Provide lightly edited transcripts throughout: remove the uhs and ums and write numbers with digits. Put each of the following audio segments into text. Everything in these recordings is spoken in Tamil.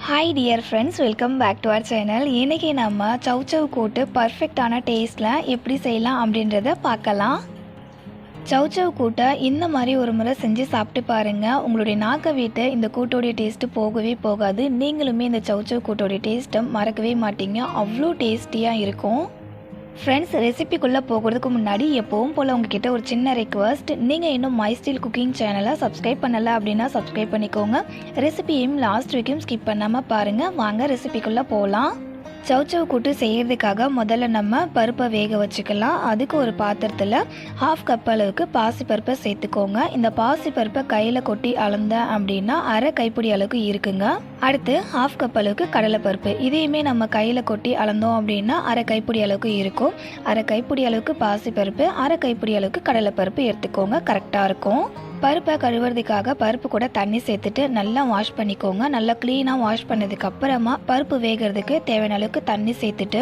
Hi dear friends, welcome back to our channel. இன்றைக்கி நம்ம சௌச்சௌ கூட்டு பர்ஃபெக்டான டேஸ்ட்டில் எப்படி செய்யலாம் அப்படின்றத பார்க்கலாம். சௌச்சௌ கூட்டை இந்த மாதிரி ஒரு முறை செஞ்சு சாப்பிட்டு பாருங்கள். உங்களுடைய நாக்கை விட்டு இந்த கூட்டோடைய டேஸ்ட்டு போகவே போகாது. நீங்களுமே இந்த சௌச்சௌ கூட்டோடைய டேஸ்ட்டை மறக்கவே மாட்டீங்க. அவ்வளோ டேஸ்டியாக இருக்கும். ஃப்ரெண்ட்ஸ், ரெசிபிக்குள்ளே போகிறதுக்கு முன்னாடி எப்போவும் போல் உங்ககிட்ட ஒரு சின்ன ரெக்வஸ்ட். நீங்கள் இன்னும் மை ஸ்டைல் குக்கிங் சேனலை சப்ஸ்கிரைப் பண்ணலை அப்படின்னா சப்ஸ்கிரைப் பண்ணிக்கோங்க. ரெசிபியும் லாஸ்ட் வரைக்கும் ஸ்கிப் பண்ணாமல் பாருங்கள். வாங்க ரெசிபிக்குள்ளே போகலாம். சௌச்சௌ கூட்டு செய்கிறதுக்காக முதல்ல நம்ம பருப்பை வேக வச்சுக்கலாம். அதுக்கு ஒரு பாத்திரத்தில் 1/2 கப் அளவுக்கு பாசிப்பருப்பை சேர்த்துக்கோங்க. இந்த பாசிப்பருப்பை கையில் கொட்டி அளந்தேன் அப்படின்னா அரை கைப்பிடி அளவுக்கு இருக்குங்க. அடுத்து 1/2 கப் அளவுக்கு கடலைப்பருப்பு, இதையுமே நம்ம கையில் கொட்டி அளந்தோம் அப்படின்னா அரை கைப்பிடி அளவுக்கு இருக்கும். அரை கைப்பிடி அளவுக்கு பாசிப்பருப்பு, அரை கைப்பிடி அளவுக்கு கடலைப்பருப்பு எடுத்துக்கோங்க, கரெக்டாக இருக்கும். பருப்பை கழுவுறதுக்காக பருப்பு கூட தண்ணி சேர்த்துட்டு நல்லா வாஷ் பண்ணிக்கோங்க. நல்லா க்ளீனாக வாஷ் பண்ணதுக்கு அப்புறமா பருப்பு வேகிறதுக்கு தேவையான அளவுக்கு தண்ணி சேர்த்துட்டு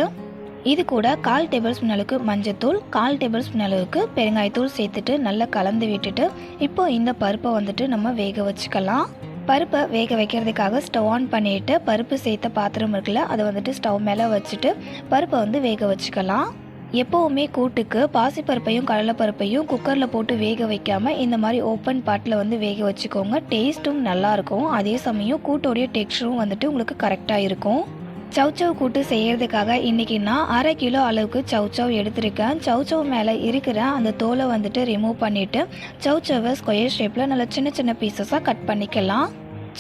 இது கூட 1/4 டேபிள் ஸ்பூன் அளவுக்கு மஞ்சத்தூள், 1/4 டேபிள் ஸ்பூன் அளவுக்கு பெருங்காயத்தூள் சேர்த்துட்டு நல்லா கலந்து விட்டுட்டு இப்போ இந்த பருப்பை நம்ம வேக வச்சுக்கலாம். பருப்பை வேக வைக்கிறதுக்காக ஸ்டவ் ஆன் பண்ணிவிட்டு பருப்பு சேர்த்த பாத்திரம் இருக்குல்ல, அதை ஸ்டவ் மேலே வச்சுட்டு பருப்பை வேக வச்சுக்கலாம். எப்போவுமே கூட்டுக்கு பாசிப்பருப்பையும் கடலைப்பருப்பையும் குக்கரில் போட்டு வேக வைக்காமல் இந்த மாதிரி ஓப்பன் பாட்டில் வேக வச்சுக்கோங்க. டேஸ்ட்டும் நல்லாயிருக்கும். அதே சமயம் கூட்டோடைய டெக்ஸ்டரும் உங்களுக்கு கரெக்டாக இருக்கும். சௌச்சௌ கூட்டு செய்கிறதுக்காக இன்றைக்கி நான் 1/2 கிலோ அளவுக்கு சௌச்சௌ எடுத்திருக்கேன். சௌச்சௌ மேலே இருக்கிற அந்த தோலை ரிமூவ் பண்ணிவிட்டு சௌச்சௌவை ஸ்கொயர் ஷேப்பில் நல்லா சின்ன சின்ன பீசஸாக கட் பண்ணிக்கலாம்.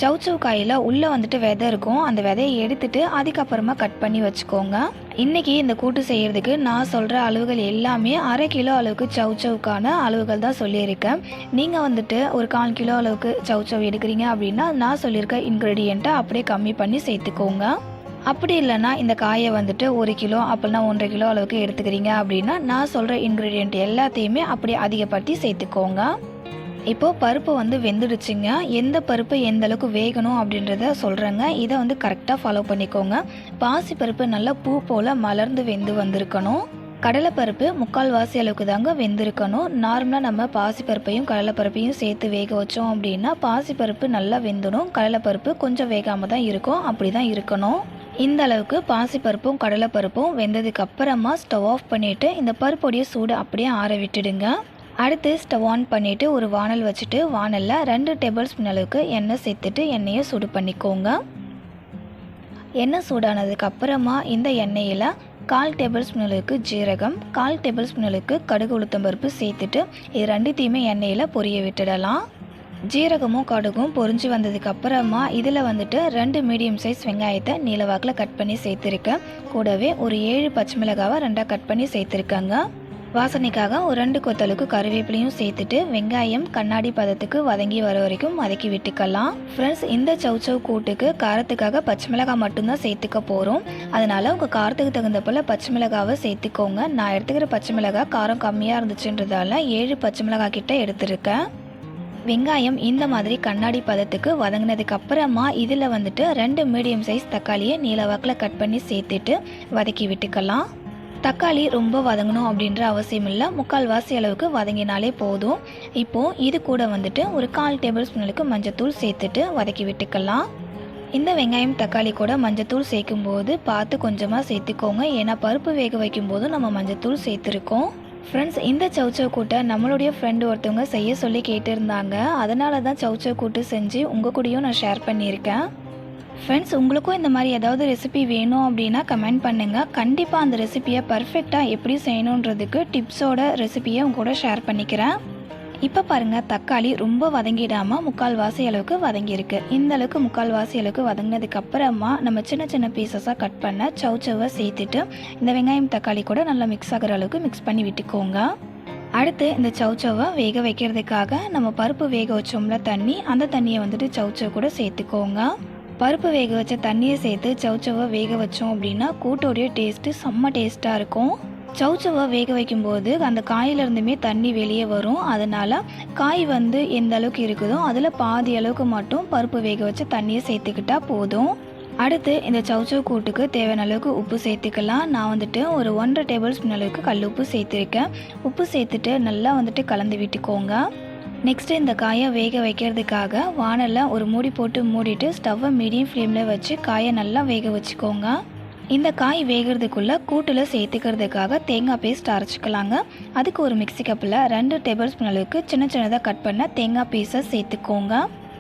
சௌச்சௌ காயில் உள்ளே விதை இருக்கும். அந்த விதையை எடுத்துட்டு அதுக்கப்புறமா கட் பண்ணி வச்சுக்கோங்க. இன்றைக்கி இந்த கூட்டு செய்கிறதுக்கு நான் சொல்கிற அளவுகள் எல்லாமே 1/2 கிலோ அளவுக்கு சௌச்சௌக்கான அளவுகள் தான் சொல்லியிருக்கேன். நீங்கள் ஒரு 1/4 கிலோ அளவுக்கு சௌச்சௌ எடுக்கிறீங்க அப்படின்னா நான் சொல்லியிருக்க இன்க்ரீடியண்ட்டை அப்படியே கம்மி பண்ணி சேர்த்துக்கோங்க. அப்படி இல்லைன்னா இந்த காயை 1 கிலோ அப்படின்னா 1.5 கிலோ அளவுக்கு எடுத்துக்கிறீங்க அப்படின்னா நான் சொல்கிற இன்க்ரீடியண்ட் எல்லாத்தையுமே அப்படியே அதிகப்படுத்தி சேர்த்துக்கோங்க. இப்போது பருப்பு வெந்துடுச்சுங்க. எந்த பருப்பு எந்த அளவுக்கு வேகணும் அப்படின்றத சொல்கிறேங்க. இதை கரெக்டாக ஃபாலோ பண்ணிக்கோங்க. பாசி பருப்பு நல்லா பூ போல் மலர்ந்து வெந்து வந்திருக்கணும். கடலைப்பருப்பு 3/4 வாசி அளவுக்கு தாங்க வெந்திருக்கணும். நார்மலாக நம்ம பாசிப்பருப்பையும் கடலைப்பருப்பையும் சேர்த்து வேக வச்சோம் அப்படின்னா பாசிப்பருப்பு நல்லா வெந்துடும், கடலைப்பருப்பு கொஞ்சம் வேகாமல் தான் இருக்கும். அப்படி தான் இருக்கணும். இந்த அளவுக்கு பாசிப்பருப்பும் கடலைப்பருப்பும் வெந்ததுக்கு அப்புறமா ஸ்டவ் ஆஃப் பண்ணிவிட்டு இந்த பருப்புடைய சூடு அப்படியே ஆற விட்டுடுங்க. அடுத்து ஸ்டவ் ஆன் பண்ணிவிட்டு ஒரு வானல் வச்சுட்டு வானலில் 2 டேபிள் ஸ்பூன் அளவுக்கு எண்ணெய் சேர்த்துட்டு எண்ணெயை சூடு பண்ணிக்கோங்க. எண்ணெய் சூடானதுக்கு அப்புறமா இந்த எண்ணெயில் 1/4 டேபிள் ஸ்பூன் அளவுக்கு ஜீரகம், 1/4 டேபிள் ஸ்பூன் அளவுக்கு கடுகு உளுத்தம்பருப்பு சேர்த்துட்டு இது ரெண்டுத்தையுமே எண்ணெயில் பொரிய விட்டுடலாம். ஜீரகமும் கடுகும் பொரிஞ்சு வந்ததுக்கு அப்புறமா இதில் 2 மீடியம் சைஸ் வெங்காயத்தை நீளவாக்கில் கட் பண்ணி சேர்த்துருக்கேன். கூடவே ஒரு 7 பச்சை மிளகாவை 2 கட் பண்ணி சேர்த்துருக்கேங்க. வாசனைக்காக ஒரு 2 கொத்தளவுக்கு கருவேப்பிலையும் சேர்த்துட்டு வெங்காயம் கண்ணாடி பதத்துக்கு வதங்கி வர வரைக்கும் வதக்கி விட்டுக்கலாம். ஃப்ரெண்ட்ஸ், இந்த சௌச்சௌ கூட்டுக்கு காரத்துக்காக பச்சை மிளகாய் மட்டும்தான் சேர்த்துக்க போகிறோம். அதனால் உங்கள் காரத்துக்கு தகுந்த போல் பச்சை மிளகாவை சேர்த்துக்கோங்க. நான் எடுத்துக்கிற பச்சை மிளகாய் காரம் கம்மியாக இருந்துச்சுன்றதால 7 பச்சை மிளகாய் கிட்ட எடுத்துருக்கேன். வெங்காயம் இந்த மாதிரி கண்ணாடி பதத்துக்கு வதங்கினதுக்கு அப்புறமா இதில் 2 மீடியம் சைஸ் தக்காளியை நீளவாக்கில் கட் பண்ணி சேர்த்துட்டு வதக்கி விட்டுக்கலாம். தக்காளி ரொம்ப வதங்கணும் அப்படின்ற அவசியம் இல்லை, 3/4 வாசி அளவுக்கு வதங்கினாலே போதும். இப்போது இது கூட ஒரு 1/4 டேபிள் ஸ்பூனுக்கு மஞ்சத்தூள் சேர்த்துட்டு வதக்கி விட்டுக்கலாம். இந்த வெங்காயம் தக்காளி கூட மஞ்சத்தூள் சேர்க்கும்போது பார்த்து கொஞ்சமாக சேர்த்துக்கோங்க. ஏன்னா பருப்பு வேக வைக்கும்போது நம்ம மஞ்சத்தூள் சேர்த்துருக்கோம். ஃப்ரெண்ட்ஸ், இந்த சௌச்சௌ கூட்டை நம்மளுடைய ஃப்ரெண்டு ஒருத்தவங்க செய்ய சொல்லி கேட்டிருந்தாங்க. அதனால தான் சௌச்சௌ கூட்டு செஞ்சு உங்கள் கூடயும் நான் ஷேர் பண்ணியிருக்கேன். ஃப்ரெண்ட்ஸ், உங்களுக்கும் இந்த மாதிரி ஏதாவது ரெசிபி வேணும் அப்படின்னா கமெண்ட் பண்ணுங்கள். கண்டிப்பாக அந்த ரெசிபியை பர்ஃபெக்டாக எப்படி செய்யணுன்றதுக்கு டிப்ஸோட ரெசிபியை உங்க கூட ஷேர் பண்ணிக்கிறேன். இப்போ பாருங்கள், தக்காளி ரொம்ப வதங்கிடாமல் 3/4 வாசி அளவுக்கு வதங்கியிருக்கு. இந்த அளவுக்கு 3/4 வாசி அளவுக்கு வதங்கினதுக்கு அப்புறமா நம்ம சின்ன சின்ன பீசஸாக கட் பண்ண சௌச்சௌவை சேர்த்துட்டு இந்த வெங்காயம் தக்காளி கூட நல்லா மிக்ஸ் ஆகிற அளவுக்கு மிக்ஸ் பண்ணி விட்டுக்கோங்க. அடுத்து இந்த சௌச்சௌவை வேக வைக்கிறதுக்காக நம்ம பருப்பு வேக வச்சோம்ல தண்ணி, அந்த தண்ணியை சௌச்சௌ கூட சேர்த்துக்கோங்க. பருப்பு வேக வச்ச தண்ணியை சேர்த்து சௌச்சௌவை வேக வச்சோம் அப்படின்னா கூட்டோடைய டேஸ்ட்டு செம்ம டேஸ்ட்டாக இருக்கும். சௌச்சௌவை வேக வைக்கும்போது அந்த காயிலிருந்துமே தண்ணி வெளியே வரும். அதனால் காய் எந்த அளவுக்கு இருக்குதோ அதில் பாதி அளவுக்கு மட்டும் பருப்பு வேக வச்ச தண்ணியை சேர்த்துக்கிட்டா போதும். அடுத்து இந்த சௌச்சௌ கூட்டுக்கு தேவையான அளவுக்கு உப்பு சேர்த்துக்கலாம். நான் ஒரு 1/2 டேபிள் ஸ்பூன் அளவுக்கு கல் உப்பு சேர்த்துருக்கேன். உப்பு சேர்த்துட்டு நல்லா கலந்து விட்டுக்கோங்க. நெக்ஸ்ட்டு இந்த காயை வேக வைக்கிறதுக்காக வானலில் ஒரு மூடி போட்டு மூடிட்டு ஸ்டவ்வை மீடியம் ஃப்ளேமில் வச்சு காயை நல்லா வேக வச்சுக்கோங்க. இந்த காய் வேகிறதுக்குள்ளே கூட்டில் சேர்த்துக்கிறதுக்காக தேங்காய் பேஸ்ட் அரைச்சிக்கலாங்க. அதுக்கு ஒரு மிக்ஸி கப்பில் 2 டேபிள் ஸ்பூன் அளவுக்கு சின்ன சின்னதாக கட் பண்ண தேங்காய் பீஸை சேர்த்துக்கோங்க.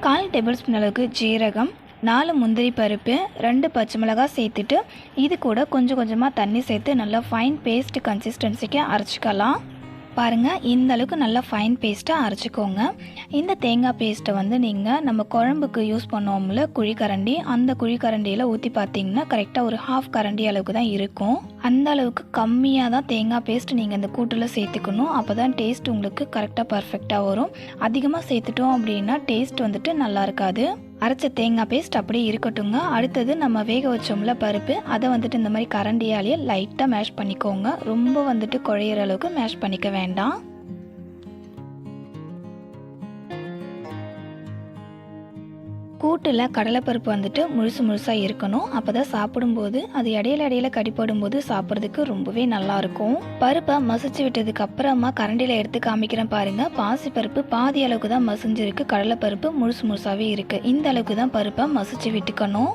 1/4 டேபிள் ஸ்பூன் அளவுக்கு ஜீரகம், 4 முந்திரி பருப்பு, 2 பச்சை மிளகாய் சேர்த்துட்டு இது கூட கொஞ்சம் கொஞ்சமாக தண்ணி சேர்த்து நல்லா ஃபைன் பேஸ்ட் கன்சிஸ்டன்சிக்கு அரைச்சிக்கலாம். பாருங்கள், இந்த அளவுக்கு நல்லா ஃபைன் பேஸ்ட்டாக அரைச்சிக்கோங்க. இந்த தேங்காய் பேஸ்ட்டை நீங்கள் நம்ம குழம்புக்கு யூஸ் பண்ணுவோம்ல குழிக்கரண்டி, அந்த குழிக்கரண்டியில் ஊற்றி பார்த்தீங்கன்னா கரெக்டாக ஒரு 1/2 கரண்டி அளவுக்கு தான் இருக்கும். அந்த அளவுக்கு கம்மியாக தான் தேங்காய் பேஸ்ட் நீங்கள் இந்த கூட்டில் சேர்த்துக்கணும். அப்போ தான் டேஸ்ட் உங்களுக்கு கரெக்டாக பர்ஃபெக்டாக வரும். அதிகமாக சேர்த்துட்டோம் அப்படின்னா டேஸ்ட் நல்லா இருக்காது. அரைச்ச தேங்காய் பேஸ்ட் அப்படியே இருக்கட்டுங்க. அடுத்தது நம்ம வேக வச்சோம்ல பருப்பு, அதை இந்த மாதிரி கரண்டியாலேயே லைட்டாக மேஷ் பண்ணிக்கோங்க. ரொம்ப குழையிற அளவுக்கு மேஷ் பண்ணிக்க வேண்டாம். கூட்டில் கடலைப்பருப்பு முழுசாக இருக்கணும். அப்போ தான் சாப்பிடும்போது அது இடையில கடிப்படும் போது சாப்பிட்றதுக்கு ரொம்பவே நல்லாயிருக்கும். பருப்பை மசிச்சு விட்டதுக்கு அப்புறமா கரண்டியில் எடுத்து காமிக்கிறேன் பாருங்கள். பாசி பருப்பு பாதி அளவுக்கு தான் மசிஞ்சிருக்கு, கடலைப்பருப்பு முழுசாகவே இருக்குது. இந்த அளவுக்கு தான் பருப்பை மசிச்சு விட்டுக்கணும்.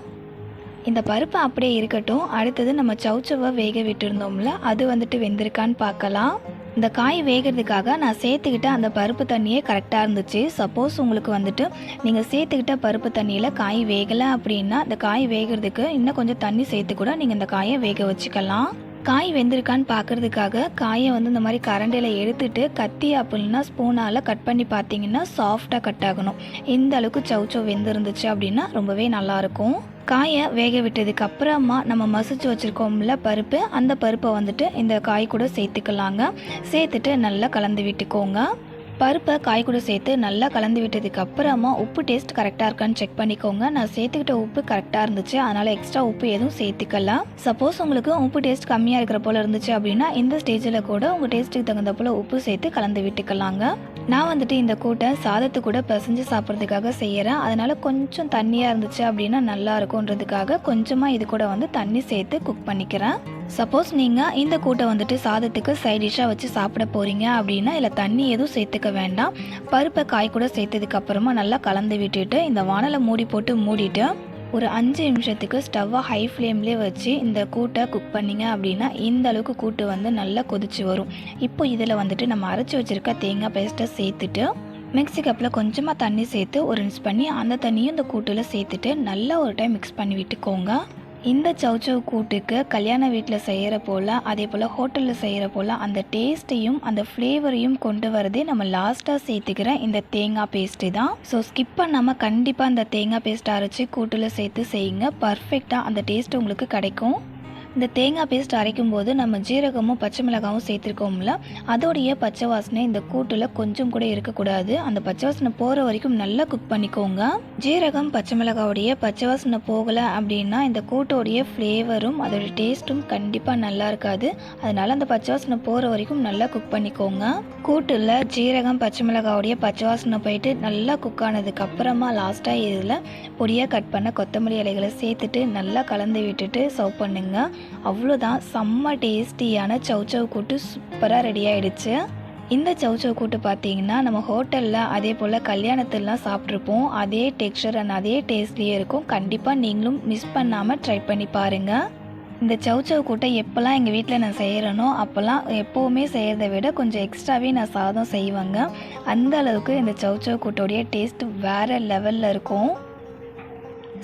இந்த பருப்பு அப்படியே இருக்கட்டும். அடுத்தது நம்ம சௌச்சவை வேக விட்டுருந்தோம்ல, அது வெந்திருக்கான்னு பார்க்கலாம். இந்த காய் வேகிறதுக்காக நான் சேர்த்துக்கிட்ட அந்த பருப்பு தண்ணியே கரெக்டாக இருந்துச்சு. சப்போஸ் உங்களுக்கு நீங்கள் சேர்த்துக்கிட்ட பருப்பு தண்ணியில் காய் வேகலை அப்படின்னா இந்த காய் வேகிறதுக்கு இன்னும் கொஞ்சம் தண்ணி சேர்த்து கூட நீங்கள் இந்த காயை வேக வச்சுக்கலாம். காய் வெந்திருக்கான்னு பார்க்குறதுக்காக காயை இந்த மாதிரி கரண்டியில் எடுத்துட்டு கத்தி அப்படின்னா ஸ்பூனால் கட் பண்ணி பார்த்தீங்கன்னா சாஃப்டாக கட் ஆகணும். இந்த அளவுக்கு சௌச்சோ வெந்திருந்துச்சு அப்படின்னா ரொம்பவே நல்லாயிருக்கும். காயை வேக விட்டதுக்கு அப்புறமா நம்ம மசிச்சு வச்சுருக்கோம்ல பருப்பு, அந்த பருப்பை இந்த காய் கூட சேர்த்துக்கலாங்க. சேர்த்துட்டு நல்லா கலந்து விட்டுக்கோங்க. பருப்பை காய் கூட சேர்த்து நல்லா கலந்து விட்டதுக்கு அப்புறமா உப்பு டேஸ்ட் கரெக்டாக இருக்கான்னு செக் பண்ணிக்கோங்க. நான் சேர்த்துக்கிட்ட உப்பு கரெக்டாக இருந்துச்சு, அதனால் எக்ஸ்ட்ரா உப்பு எதுவும் சேர்த்துக்கலாம். சப்போஸ் உங்களுக்கு உப்பு டேஸ்ட் கம்மியாக இருக்கிற போல் இருந்துச்சு அப்படின்னா இந்த ஸ்டேஜில் கூட உங்கள் டேஸ்ட்டுக்கு தகுந்த போல் உப்பு சேர்த்து கலந்து விட்டுக்கலாங்க. நான் இந்த கூட்டை சாதத்து கூட பிசைஞ்சு சாப்பிட்றதுக்காக செய்கிறேன். அதனால் கொஞ்சம் தண்ணியாக இருந்துச்சு அப்படின்னா நல்லா இருக்கும்ன்றதுக்காக கொஞ்சமாக இது கூட தண்ணி சேர்த்து குக் பண்ணிக்கிறேன். சப்போஸ் நீங்கள் இந்த கூட்டை சாதத்துக்கு சைட் டிஷ்ஷாக வச்சு சாப்பிட போகிறீங்க அப்படின்னா இல்லை தண்ணி எதுவும் சேர்த்துக்க வேண்டாம். பருப்பை காய் கூட சேர்த்ததுக்கு அப்புறமா நல்லா கலந்து விட்டுட்டு இந்த வானலை மூடி போட்டு மூடிட்டு ஒரு 5 நிமிஷத்துக்கு ஸ்டவ்வை ஹை ஃப்ளேம்லேயே வச்சு இந்த கூட்டை குக் பண்ணிங்க அப்படின்னா இந்த அளவுக்கு கூட்டு நல்லா கொதிச்சு வரும். இப்போ இதில் நம்ம அரைச்சி வச்சுருக்க தேங்காய் பேஸ்ட்டை சேர்த்துட்டு மிக்ஸி கப்பில் கொஞ்சமாக தண்ணி சேர்த்து ஒரு மிக்ஸ் பண்ணி அந்த தண்ணியும் இந்த கூட்டில் சேர்த்துட்டு நல்லா ஒரு டைம் மிக்ஸ் பண்ணி விட்டுக்கோங்க. இந்த சௌச்சவ் கூட்டுக்கு கல்யாண வீட்டில் செய்கிற போல் அதே போல் ஹோட்டலில் செய்கிற போல் அந்த டேஸ்ட்டையும் அந்த ஃப்ளேவரையும் கொண்டு வரதே நம்ம லாஸ்ட்டாக சேர்த்துக்கிற இந்த தேங்காய் பேஸ்ட்டு தான். ஸோ ஸ்கிப் பண்ணாமல் கண்டிப்பாக அந்த தேங்காய் பேஸ்ட் அரைச்சி கூட்டில் சேர்த்து செய்யுங்க. பர்ஃபெக்டாக அந்த டேஸ்ட் உங்களுக்கு கிடைக்கும். இந்த தேங்காய் பேஸ்ட் அரைக்கும் போது நம்ம ஜீரகமும் பச்சை மிளகாவும் சேர்த்துருக்கோம்ல, அதோடைய பச்சை வாசனை இந்த கூட்டில் கொஞ்சம் கூட இருக்கக்கூடாது. அந்த பச்சை வாசனை போகிற வரைக்கும் நல்லா குக் பண்ணிக்கோங்க. ஜீரகம் பச்சை மிளகாவுடைய பச்சை வாசனை போகலை அப்படின்னா இந்த கூட்டோடைய ஃப்ளேவரும் அதோடைய டேஸ்ட்டும் கண்டிப்பாக நல்லா இருக்காது. அதனால் அந்த பச்சை வாசனை போகிற வரைக்கும் நல்லா குக் பண்ணிக்கோங்க. கூட்டில் ஜீரகம் பச்சை மிளகாவுடைய பச்சை வாசனை போயிட்டு நல்லா குக் ஆனதுக்கு அப்புறமா லாஸ்ட்டாக இதில் பொடியாக கட் பண்ண கொத்தமல்லி இலைகளை சேர்த்துட்டு நல்லா கலந்து விட்டுட்டு சர்வ் பண்ணுங்க. அவ்வளோதான், செம்ம டேஸ்டியான சௌச்சவ் கூட்டு சூப்பராக ரெடி ஆகிடுச்சு. இந்த சௌச்சவ் கூட்டு பார்த்தீங்கன்னா நம்ம ஹோட்டலில் அதே போல் கல்யாணத்திலலாம் சாப்பிட்ருப்போம். அதே டெக்ஸ்சர் அண்ட் அதே டேஸ்ட்லேயே இருக்கும். கண்டிப்பாக நீங்களும் மிஸ் பண்ணாமல் ட்ரை பண்ணி பாருங்கள். இந்த சௌச்சவ் கூட்டை எப்போல்லாம் எங்கள் வீட்டில் நான் செய்கிறேனோ அப்போல்லாம் எப்போவுமே செய்கிறத விட கொஞ்சம் எக்ஸ்ட்ராவே நான் சாதம் செய்வேங்க. அந்த அளவுக்கு இந்த சௌச்சவ் கூட்டோடைய டேஸ்ட் வேறு லெவலில் இருக்கும்.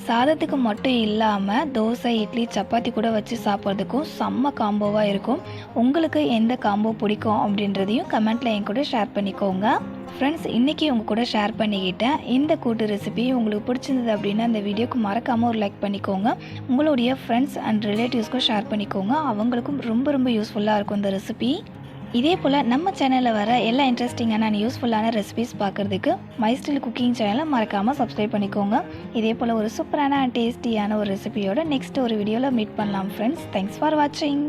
சாதத்துக்கு மட்டும் இல்லாமல் தோசை, இட்லி, சப்பாத்தி கூட வச்சு சாப்பிட்றதுக்கும் செம்ம காம்போவாக இருக்கும். உங்களுக்கு எந்த காம்போ பிடிக்கும் அப்படின்றதையும் கமெண்ட்டில் என் கூட ஷேர் பண்ணிக்கோங்க. ஃப்ரெண்ட்ஸ், இன்றைக்கி உங்கள் கூட ஷேர் பண்ணிக்கிட்டேன் இந்த கூட்டு ரெசிபி உங்களுக்கு பிடிச்சிருந்தது அப்படின்னா இந்த வீடியோக்கு மறக்காமல் ஒரு லைக் பண்ணிக்கோங்க. உங்களுடைய ஃப்ரெண்ட்ஸ் அண்ட் ரிலேட்டிவ்ஸ்க்கும் ஷேர் பண்ணிக்கோங்க. அவங்களுக்கும் ரொம்ப ரொம்ப யூஸ்ஃபுல்லாக இருக்கும் இந்த ரெசிபி. இதே போல் நம்ம சேனலில் வர எல்லா இன்ட்ரெஸ்டிங்கான அண்ட் யூஸ்ஃபுல்லான ரெசிபிஸ் பார்க்குறதுக்கு மை ஸ்டைல் குக்கிங் சேனலை மறக்காமல் சப்ஸ்கிரைப் பண்ணிக்கோங்க. இதே போல் ஒரு சூப்பரான அண்ட் டேஸ்டியான ஒரு ரெசிபியோட நெக்ஸ்ட் ஒரு வீடியோவில் மீட் பண்ணலாம் ஃப்ரெண்ட்ஸ். தேங்க்ஸ் ஃபார் வாட்சிங்.